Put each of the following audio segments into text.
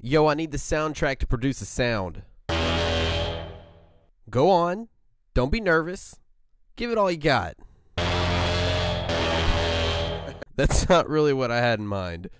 Yo, I need the soundtrack to produce a sound. Go on. Don't be nervous. Give it all you got. That's not really what I had in mind.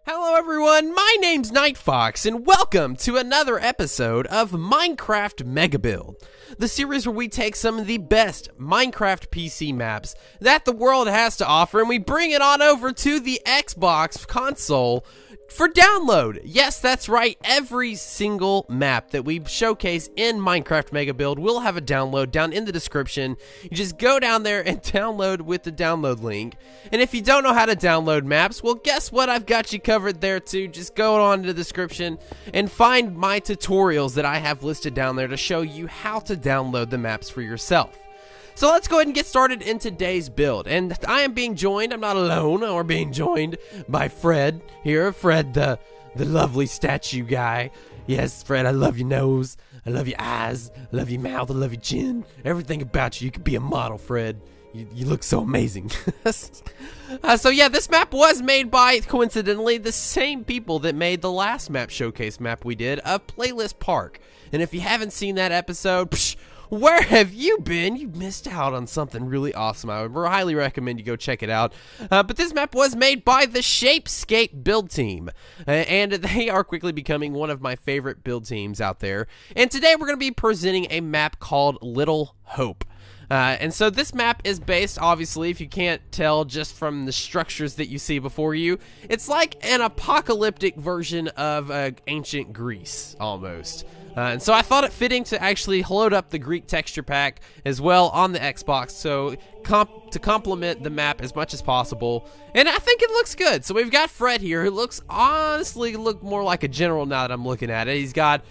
Hello everyone, my name's Nightfoxx, and welcome to another episode of Minecraft Mega Build, the series where we take some of the best Minecraft PC maps that the world has to offer, and we bring it on over to the Xbox console for download. Yes, that's right, every single map that we showcase in Minecraft Mega Build will have a download down in the description. You just go down there and download with the download link. And if you don't know how to download maps, well, guess what? I've got you covered there too. Just go on to the description and find my tutorials that I have listed down there to show you how to download the maps for yourself. So let's go ahead and get started in today's build, and I am being joined, I'm not alone, or being joined by Fred here. Fred, the lovely statue guy. Yes, Fred, I love your nose, I love your eyes, I love your mouth, I love your chin, everything about you. You could be a model, Fred. You look so amazing. So yeah, this map was made by, coincidentally, the same people that made the last map showcase map we did of Playlist Park. And if you haven't seen that episode, where have you been? You missed out on something really awesome. I would highly recommend you go check it out. But this map was made by the Shapescape build team, and they are quickly becoming one of my favorite build teams out there. And today we're going to be presenting a map called Little Hope. And so this map is based, obviously, if you can't tell just from the structures that you see before you, it's like an apocalyptic version of ancient Greece, almost. And so I thought it fitting to actually load up the Greek texture pack as well on the Xbox, so to complement the map as much as possible. And I think it looks good. So we've got Fred here, who looks honestly more like a general now that I'm looking at it. He's got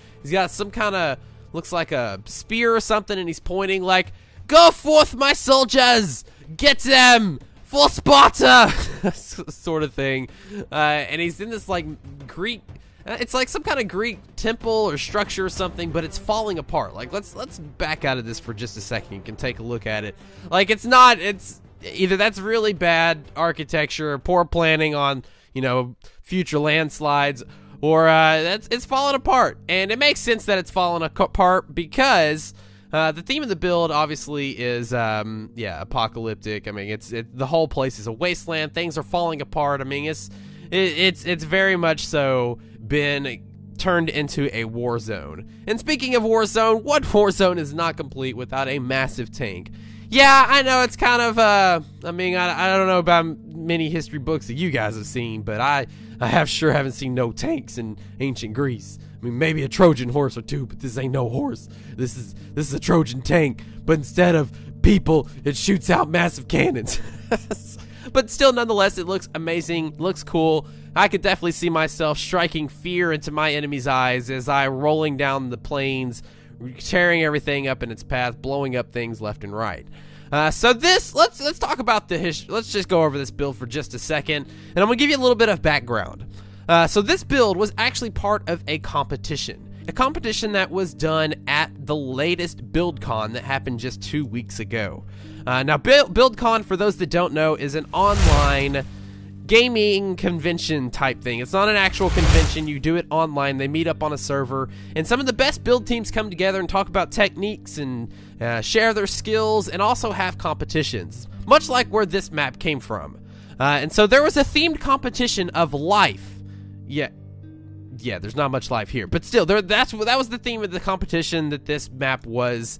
some kind of, looks like a spear or something, and he's pointing like, "Go forth, my soldiers! Get them! For Sparta!" sort of thing. And he's in this like Greek. It's like some kind of Greek temple or structure or something, but it's falling apart. Like, let's back out of this for just a second. You can take a look at it. Like, it's either that's really bad architecture or poor planning on, future landslides, or it's falling apart. And it makes sense that it's falling apart because the theme of the build obviously is apocalyptic. I mean, the whole place is a wasteland. Things are falling apart. I mean, it's very much so been turned into a war zone. And speaking of war zone, what war zone is not complete without a massive tank? Yeah, I know it's kind of I don't know about many history books that you guys have seen, but I haven't seen no tanks in ancient Greece. I mean, maybe a Trojan horse or two, but this ain't no horse. This is a Trojan tank, but instead of people, it shoots out massive cannons. But still, nonetheless, it looks amazing, looks cool. I could definitely see myself striking fear into my enemy's eyes as I rolling down the plains, tearing everything up in its path, blowing up things left and right. So let's talk about the history. Let's just go over this build for just a second, and I'm gonna give you a little bit of background. So this build was actually part of a competition that was done at the latest BuildCon that happened just 2 weeks ago. Now, BuildCon, for those that don't know, is an online gaming convention type thing. It's not an actual convention. You do it online. They meet up on a server, and some of the best build teams come together and talk about techniques and share their skills and also have competitions, much like where this map came from. And so there was a themed competition of life. Yeah, there's not much life here, but still, that was the theme of the competition that this map was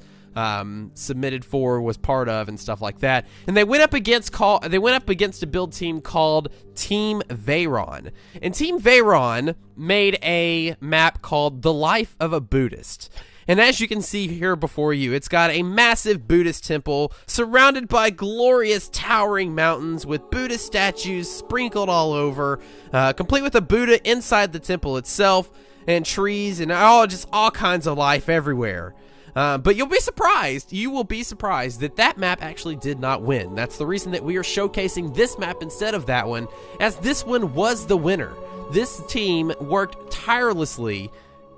submitted for, was part of, and stuff like that. And they went up against a build team called Team Veyron. And Team Veyron made a map called The Life of a Buddhist. And as you can see here before you, it's got a massive Buddhist temple surrounded by glorious towering mountains with Buddhist statues sprinkled all over, complete with a Buddha inside the temple itself, and trees and all kinds of life everywhere. But you'll be surprised. You will be surprised that that map actually did not win. That's the reason that we are showcasing this map instead of that one, as this one was the winner. This team worked tirelessly,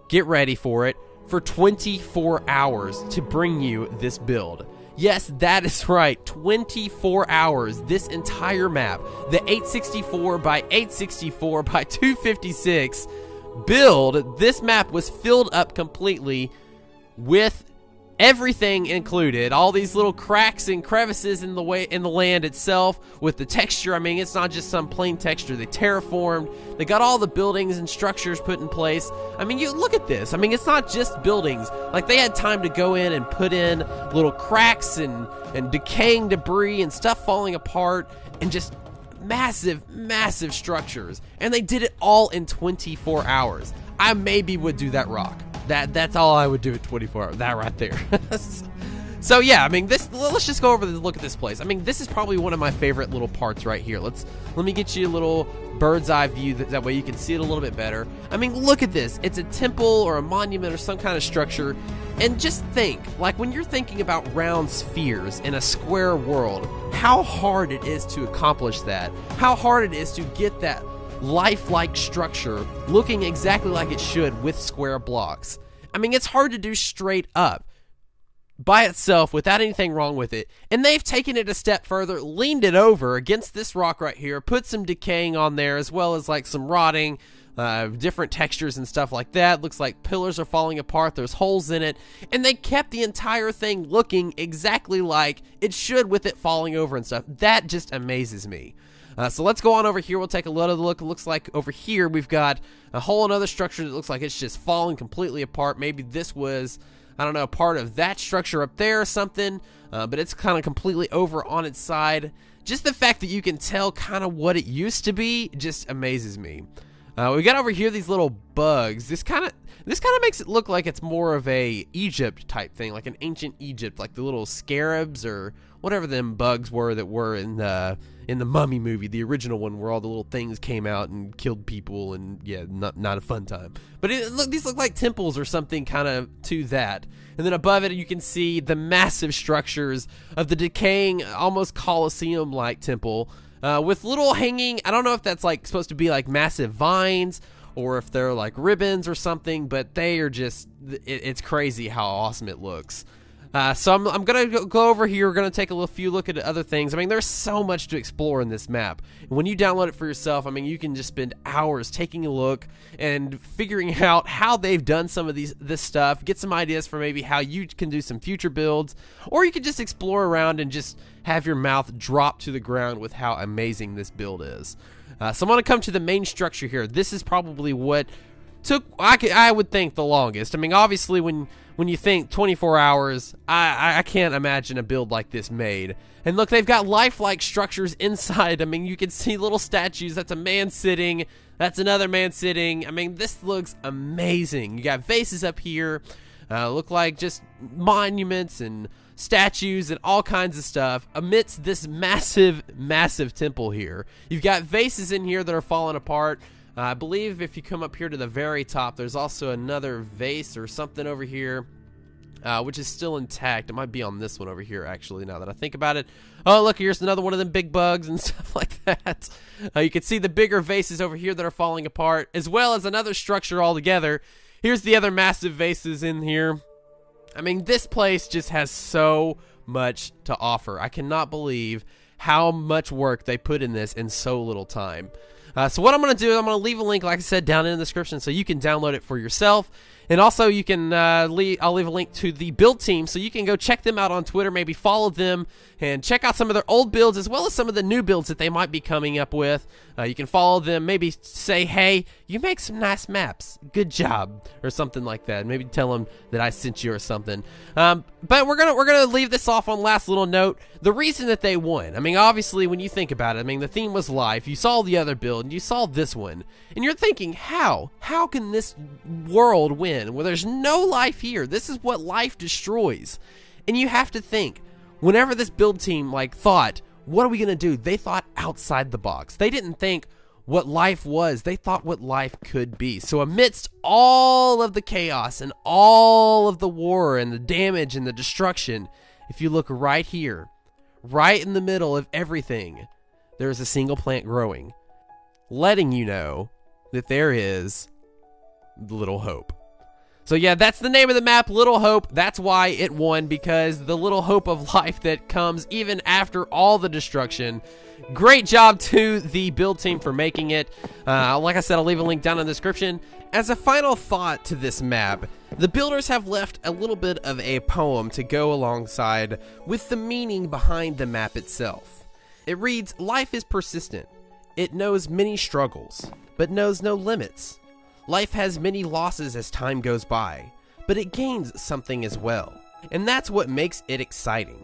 get ready for it, for 24 hours to bring you this build. Yes, that is right, 24 hours, this entire map, the 864 by 864 by 256 build, this map was filled up completely with everything included, all these little cracks and crevices in the land itself, with the texture. I mean, it's not just some plain texture. They terraformed, they got all the buildings and structures put in place. I mean, you look at this. I mean, it's not just buildings. Like, they had time to go in and put in little cracks and decaying debris and stuff falling apart, and just massive structures. And they did it all in 24 hours. I maybe would do that rock. That's all I would do at 24 hours. That right there. So yeah, I mean, let's just go over the look at this place. I mean, this is probably one of my favorite little parts right here. Let me get you a little bird's eye view, that way you can see it a little bit better. I mean, look at this. It's a temple or a monument or some kind of structure. And just think, like, when you're thinking about round spheres in a square world, how hard it is to accomplish that. How hard it is to get that lifelike structure looking exactly like it should with square blocks. I mean, it's hard to do straight up by itself without anything wrong with it. And they've taken it a step further, leaned it over against this rock right here, put some decaying on there, as well as like some rotting, different textures and stuff like that. Looks like pillars are falling apart, there's holes in it, and they kept the entire thing looking exactly like it should with it falling over and stuff. That just amazes me. So let's go on over here. We'll take a little look. It looks like over here we've got a whole another structure that looks like it's just falling completely apart. Maybe this was, I don't know, part of that structure up there or something, but it's kind of completely over on its side. Just the fact that you can tell kind of what it used to be just amazes me. We got over here these little bugs. This kind of makes it look like it's more of a Egypt type thing, like an ancient Egypt, like the little scarabs or whatever them bugs were that were in the Mummy movie, the original one, where all the little things came out and killed people, and yeah, not a fun time. But these look like temples or something kind of to that. And then above it, you can see the massive structures of the decaying, almost Colosseum-like temple, with little hanging, I don't know if that's like supposed to be like massive vines or if they're like ribbons or something, but they are just, it's crazy how awesome it looks. So I'm going to go over here. We're going to take a few look at other things. I mean, there's so much to explore in this map. When you download it for yourself, I mean, you can just spend hours taking a look and figuring out how they've done some of this stuff, get some ideas for maybe how you can do some future builds, or you can just explore around and just have your mouth drop to the ground with how amazing this build is. So I'm going to come to the main structure here. This is probably what took, I would think, the longest. I mean, obviously, when you think 24 hours, I can't imagine a build like this made. And look, they've got lifelike structures inside. I mean, you can see little statues. That's a man sitting. That's another man sitting. I mean, this looks amazing. You got vases up here. Look like just monuments and statues and all kinds of stuff amidst this massive temple here. You've got vases in here that are falling apart. I believe if you come up here to the very top, there's also another vase or something over here, which is still intact. It might be on this one over here, actually, now that I think about it. Oh, look, here's another one of them big bugs and stuff like that. You can see the bigger vases over here that are falling apart, as well as another structure altogether. Here's the other massive vases in here. I mean, this place just has so much to offer. I cannot believe how much work they put in this in so little time. So what I'm going to do is I'm going to leave a link, like I said, down in the description so you can download it for yourself. And also you can I'll leave a link to the build team so you can go check them out on Twitter, maybe follow them and check out some of their old builds as well as some of the new builds that they might be coming up with. You can follow them, maybe say, hey, you make some nice maps, good job, or something like that. Maybe tell them that I sent you or something. But we're gonna leave this off on last little note. The reason that they won, I mean, obviously when you think about it, I mean, the theme was life. You saw the other build and you saw this one, and you're thinking, how can this world win where there's no life here? This is what life destroys. And you have to think, whenever this build team thought, what are we gonna do? They thought outside the box. They didn't think, what life was. They thought what life could be. So amidst all of the chaos and all of the war and the damage and the destruction, if you look right here, right in the middle of everything, there is a single plant growing, letting you know that there is little hope. So yeah, that's the name of the map, Little Hope. That's why it won, because the little hope of life that comes even after all the destruction. Great job to the build team for making it. Like I said, I'll leave a link down in the description. As a final thought to this map, the builders have left a little bit of a poem to go alongside with the meaning behind the map itself. It reads, "Life is persistent. It knows many struggles, but knows no limits. Life has many losses as time goes by, but it gains something as well, and that's what makes it exciting.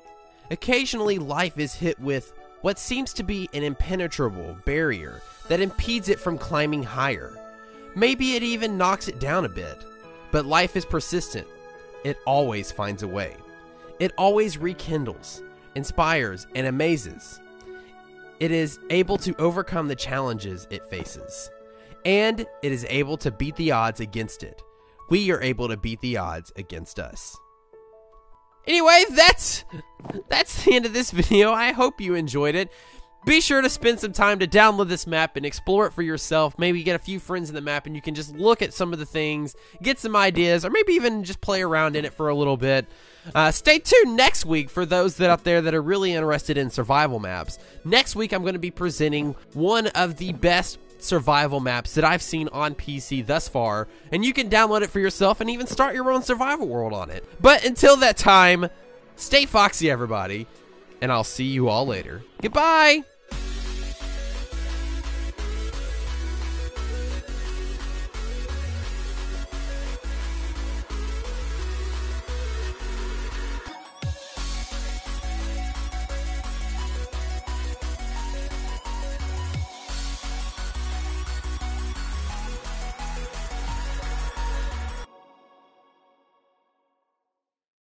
Occasionally, life is hit with what seems to be an impenetrable barrier that impedes it from climbing higher. Maybe it even knocks it down a bit, but life is persistent. It always finds a way. It always rekindles, inspires, and amazes. It is able to overcome the challenges it faces. And it is able to beat the odds against it. We are able to beat the odds against us." Anyway, that's the end of this video. I hope you enjoyed it. Be sure to spend some time to download this map and explore it for yourself. Maybe get a few friends in the map and you can just look at some of the things, get some ideas, or maybe even just play around in it for a little bit. Stay tuned next week for those that out there that are really interested in survival maps. Next week, I'm going to be presenting one of the best survival maps that I've seen on PC thus far, and you can download it for yourself and even start your own survival world on it. But until that time, stay foxy, everybody, and I'll see you all later. Goodbye!